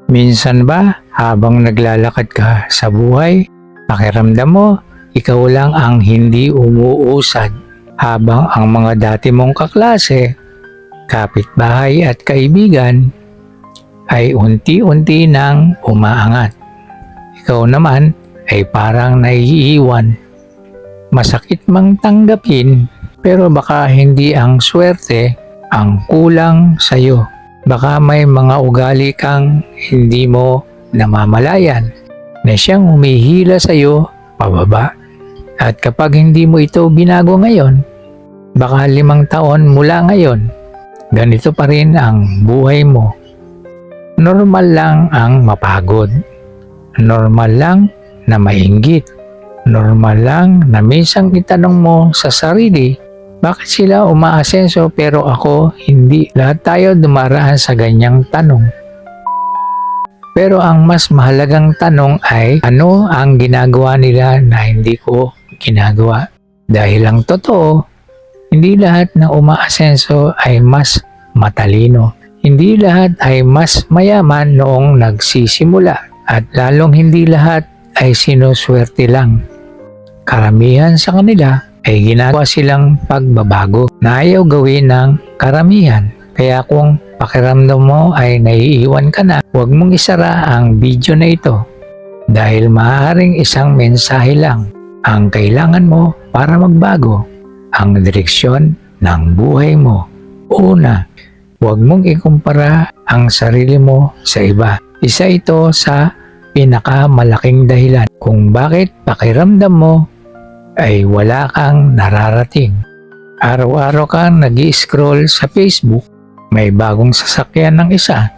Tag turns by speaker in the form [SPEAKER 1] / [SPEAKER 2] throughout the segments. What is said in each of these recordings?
[SPEAKER 1] Minsan ba habang naglalakad ka sa buhay, pakiramdam mo ikaw lang ang hindi umuusad habang ang mga dati mong kaklase, kapitbahay at kaibigan ay unti-unti nang umaangat. Ikaw naman ay parang naiiwan. Masakit mang tanggapin, pero baka hindi ang swerte ang kulang sa'yo. Baka may mga ugali kang hindi mo namamalayan na siyang humihila sa'yo pababa. At kapag hindi mo ito binago ngayon, baka 5 taon mula ngayon, ganito pa rin ang buhay mo. Normal lang ang mapagod. Normal lang na mainggit. Normal lang na minsan itanong mo sa sarili, bakit sila umaasenso pero ako hindi? Lahat tayo dumaraan sa ganyang tanong. Pero ang mas mahalagang tanong ay, ano ang ginagawa nila na hindi ko ginagawa? Dahil ang totoo, hindi lahat na umaasenso ay mas matalino. Hindi lahat ay mas mayaman noong nagsisimula. At lalong hindi lahat ay sinuswerte lang. Karamihan sa kanila ay ginagawa silang pagbabago na ayaw gawin ng karamihan. Kaya kung pakiramdam mo ay naiiwan ka na, huwag mong isara ang video na ito dahil maaaring isang mensahe lang ang kailangan mo para magbago ang direksyon ng buhay mo. Una, huwag mong ikumpara ang sarili mo sa iba. Isa ito sa pinakamalaking dahilan kung bakit pakiramdam mo ay wala kang nararating. Araw-araw kang nag-i-scroll sa Facebook, may bagong sasakyan ng isa,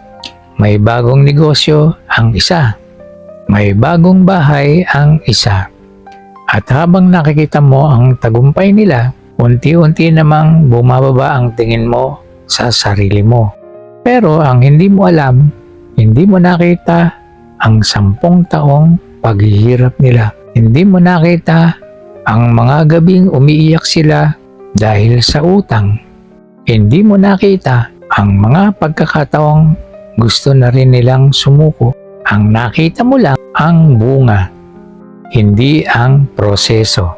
[SPEAKER 1] may bagong negosyo ang isa, may bagong bahay ang isa. At habang nakikita mo ang tagumpay nila, unti-unti namang bumababa ang tingin mo sa sarili mo. Pero ang hindi mo alam, hindi mo nakita ang 10 taong paghihirap nila. Hindi mo nakita ang mga gabing umiiyak sila dahil sa utang. Hindi mo nakita ang mga pagkakataong gusto na rin nilang sumuko. Ang nakita mo lang ang bunga, hindi ang proseso.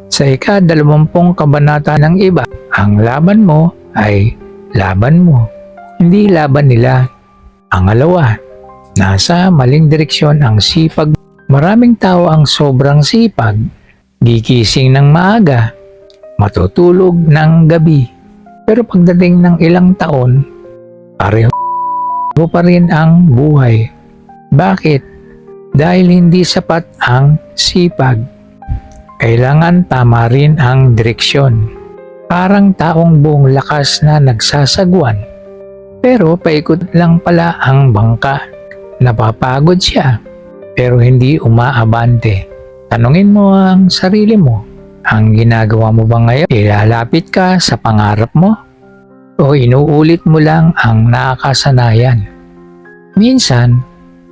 [SPEAKER 1] Sa ika-20 kabanata ng iba, ang laban mo ay laban mo, hindi laban nila. Pangalawa, nasa maling direksyon ang sipag. Maraming tao ang sobrang sipag, gigising ng maaga, matutulog ng gabi. Pero pagdating ng ilang taon, pareho pa rin ang buhay. Bakit? Dahil hindi sapat ang sipag. Kailangan tama rin ang direksyon. Parang taong buong lakas na nagsasagwan. Pero paikot lang pala ang bangka. Napapagod siya, pero hindi umaabante. Tanungin mo ang sarili mo, ang ginagawa mo ba ngayon? Ilalapit ka sa pangarap mo? O inuulit mo lang ang nakasanayan? Minsan,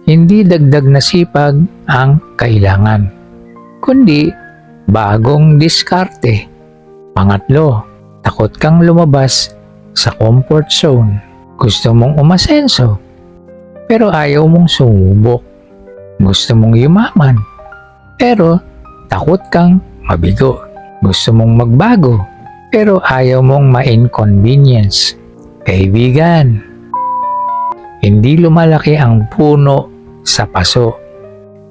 [SPEAKER 1] hindi dagdag na sipag ang kailangan, kundi bagong diskarte. Pangatlo, takot kang lumabas sa comfort zone. Gusto mong umasenso, pero ayaw mong sumubok. Gusto mong yumaman, pero takot kang mabigo. Gusto mong magbago, pero ayaw mong ma-inconvenience. Kaibigan, hindi lumalaki ang puno sa paso.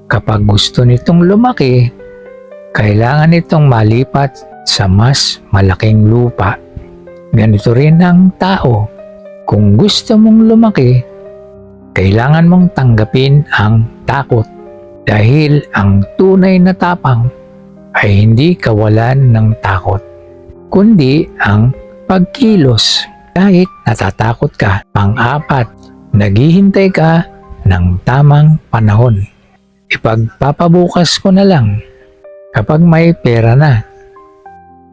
[SPEAKER 1] Kapag gusto nitong lumaki, kailangan nitong malipat sa mas malaking lupa. Ganito rin ang tao. Kung gusto mong lumaki, kailangan mong tanggapin ang takot. Dahil ang tunay na tapang ay hindi kawalan ng takot, kundi ang pagkilos kahit natatakot ka. Pang-apat, naghihintay ka ng tamang panahon. Ipagpapabukas ko na lang kapag may pera na,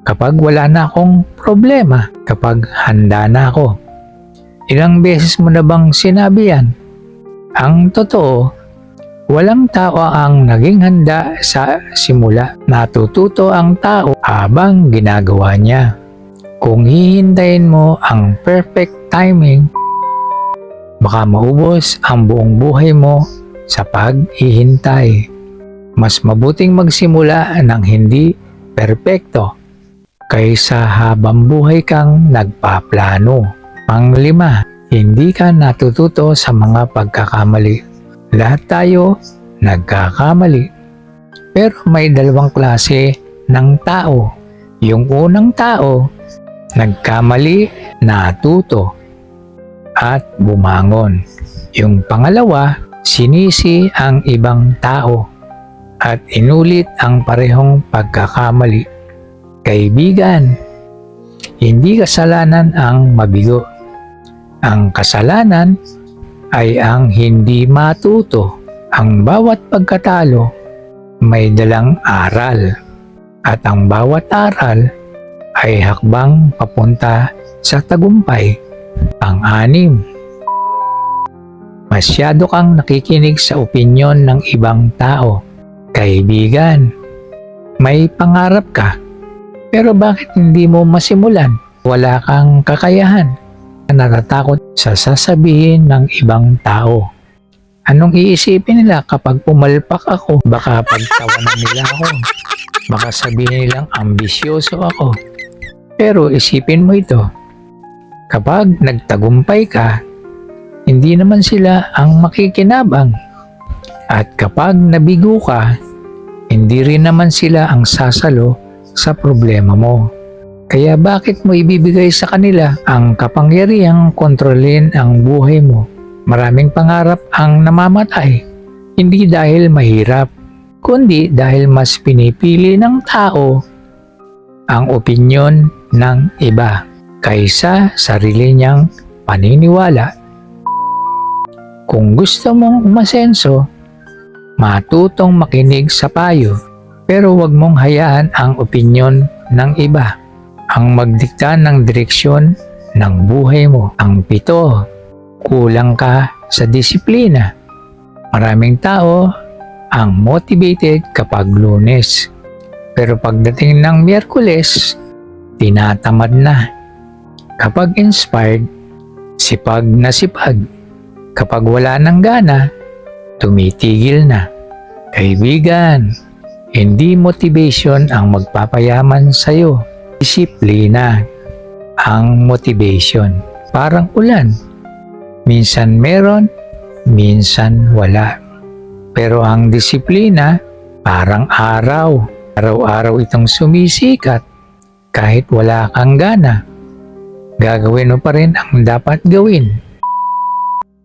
[SPEAKER 1] kapag wala na akong problema, kapag handa na ako. Ilang beses mo na bang sinabi yan? Ang totoo, walang tao ang naging handa sa simula. Natututo ang tao habang ginagawa niya. Kung hihintayin mo ang perfect timing, Baka maubos ang buong buhay mo sa paghihintay. Mas mabuting magsimula ng hindi perpekto kaysa habang buhay kang nagpaplano. Panglima, hindi ka natututo sa mga pagkakamali. Lahat tayo nagkakamali. Pero may dalawang klase ng tao. Yung unang tao, nagkamali, natuto, at bumangon. Yung pangalawa, sinisi ang ibang tao at inulit ang parehong pagkakamali. Kaibigan, hindi kasalanan ang mabigo. Ang kasalanan ay ang hindi matuto. Ang bawat pagkatalo may dalang aral at ang bawat aral ay hakbang papunta sa tagumpay. Pang-anim, masyado kang nakikinig sa opinyon ng ibang tao. Kaibigan, may pangarap ka, pero bakit hindi mo masimulan? Wala kang kakayahan. Natatakot sa sasabihin ng ibang tao. Anong iisipin nila kapag pumalpak ako? Baka pagtawanan nila ako. Baka sabihin nilang ambisyoso ako. Pero isipin mo ito. Kapag nagtagumpay ka, hindi naman sila ang makikinabang. At kapag nabigo ka, hindi rin naman sila ang sasalo sa problema mo. Kaya bakit mo ibibigay sa kanila ang kapangyarihang kontrolin ang buhay mo? Maraming pangarap ang namamatay, hindi dahil mahirap, kundi dahil mas pinipili ng tao ang opinyon ng iba kaysa sarili niyang paniniwala. Kung gusto mong umasenso, matutong makinig sa payo, pero huwag mong hayaan ang opinyon ng iba ang magdikta ng direksyon ng buhay mo. Ang 7, kulang ka sa disiplina. Maraming tao ang motivated kapag Lunes, pero pagdating ng Miyerkules, tinatamad na. Kapag inspired, sipag na sipag. Kapag wala ng gana, tumitigil na. Kaibigan, hindi motivation ang magpapayaman sa'yo. Disiplina ang motivation. Parang ulan. Minsan meron, minsan wala. Pero ang disiplina, parang araw. Araw-araw itong sumisikat. Kahit wala kang gana, gagawin mo pa rin ang dapat gawin.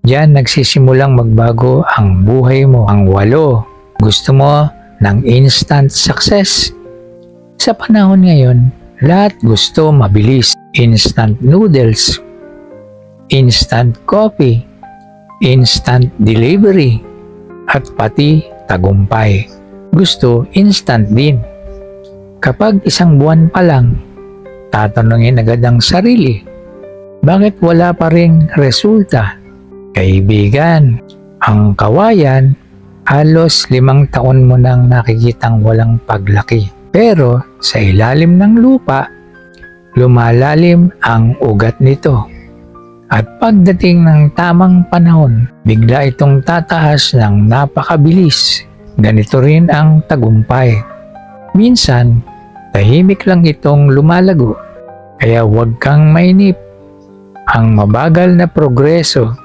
[SPEAKER 1] Diyan nagsisimulang magbago ang buhay mo. Ang 8, gusto mo ng instant success. Sa panahon ngayon, lahat gusto mabilis. Instant noodles, instant coffee, instant delivery, at pati tagumpay. Gusto instant din. Kapag isang buwan pa lang, tatanungin agad ang sarili, bakit wala pa ring resulta? Kaibigan, ang kawayan, halos 5 taon mo nang nakikitang walang paglaki. Pero sa ilalim ng lupa, lumalalim ang ugat nito. At pagdating ng tamang panahon, bigla itong tataas ng napakabilis. Ganito rin ang tagumpay. Minsan, tahimik lang itong lumalago. Kaya huwag kang mainip. Ang mabagal na progreso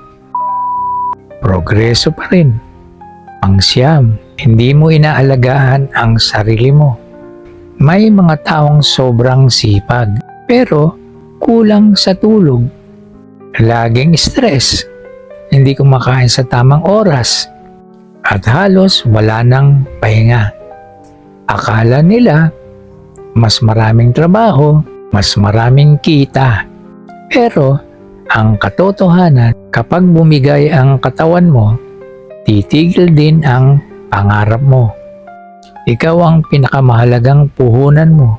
[SPEAKER 1] pa rin. Ang 9, hindi mo inaalagaan ang sarili mo. May mga taong sobrang sipag, pero kulang sa tulog. Laging stress, hindi kumakain sa tamang oras, at halos wala nang pahinga. Akala nila, mas maraming trabaho, mas maraming kita. Pero ang katotohanan, kapag bumigay ang katawan mo, titigil din ang pangarap mo. Ikaw ang pinakamahalagang puhunan mo.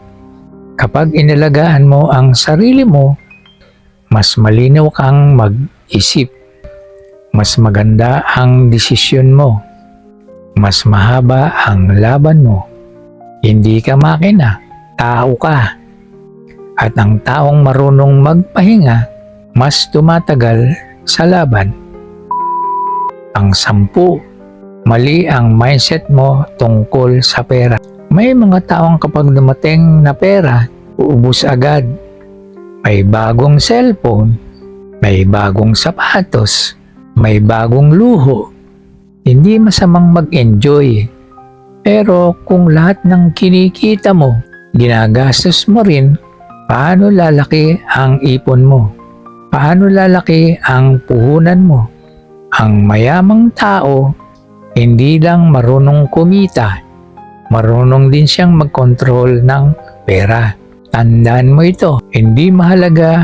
[SPEAKER 1] Kapag inalagaan mo ang sarili mo, mas malinaw kang mag-isip. Mas maganda ang desisyon mo. Mas mahaba ang laban mo. Hindi ka makina, tao ka. At ang taong marunong magpahinga, mas tumatagal sa laban. Pang-10, mali ang mindset mo tungkol sa pera. May mga taong kapag dumating na pera, uubos agad. May bagong cellphone, may bagong sapatos, may bagong luho. Hindi masamang mag-enjoy. Pero kung lahat ng kinikita mo, ginagastos mo rin, paano lalaki ang ipon mo? Paano lalaki ang puhunan mo? Ang mayamang tao, hindi lang marunong kumita, marunong din siyang mag-control ng pera. Tandaan mo ito, hindi mahalaga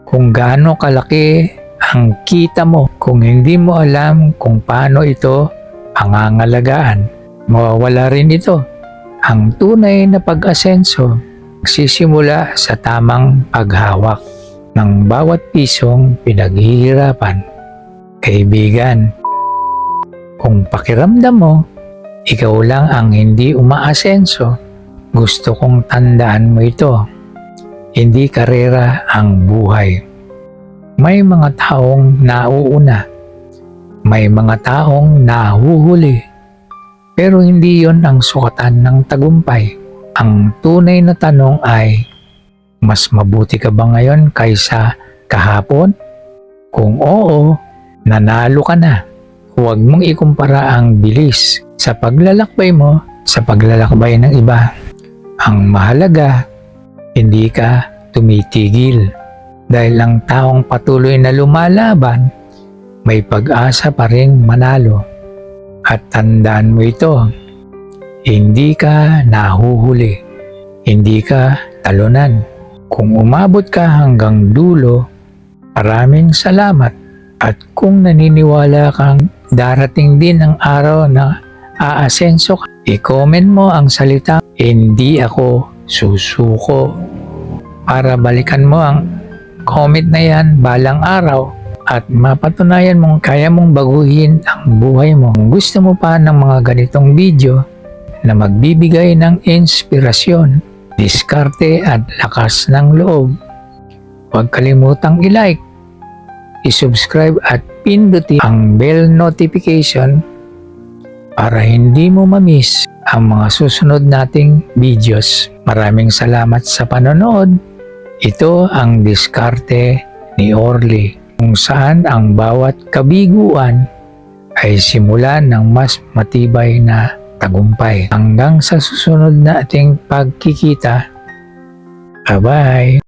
[SPEAKER 1] kung gaano kalaki ang kita mo kung hindi mo alam kung paano ito pangangalagaan. Mawawala rin ito. Ang tunay na pag-asenso magsisimula sa tamang paghawak ng bawat pisong pinaghihirapan. Kaibigan, kung pakiramdam mo, ikaw lang ang hindi umaasenso, gusto kong tandaan mo ito. Hindi karera ang buhay. May mga taong nauuna. May mga taong nahuhuli. Pero hindi yon ang sukatan ng tagumpay. Ang tunay na tanong ay, mas mabuti ka ba ngayon kaysa kahapon? Kung oo, nanalo ka na. Huwag mong ikumpara ang bilis sa paglalakbay mo sa paglalakbay ng iba. Ang mahalaga, hindi ka tumitigil. Dahil ang taong patuloy na lumalaban, may pag-asa pa rin manalo. At tandaan mo ito, hindi ka nahuhuli, hindi ka talunan. Kung umabot ka hanggang dulo, maraming salamat. At kung naniniwala kang darating din ang araw na aasenso ka, i-comment mo ang salita, hindi ako susuko. Para balikan mo ang comment na yan balang araw at mapatunayan mong kaya mong baguhin ang buhay mo. Kung gusto mo pa ng mga ganitong video na magbibigay ng inspirasyon, diskarte at lakas ng loob, huwag kalimutang i-like, i-subscribe at pindutin ang bell notification para hindi mo ma-miss ang mga susunod nating videos. Maraming salamat sa panonood. Ito ang diskarte ni Orly, kung saan ang bawat kabiguan ay simula ng mas matibay na tagumpay. Hanggang sa susunod nating pagkikita. Bye-bye!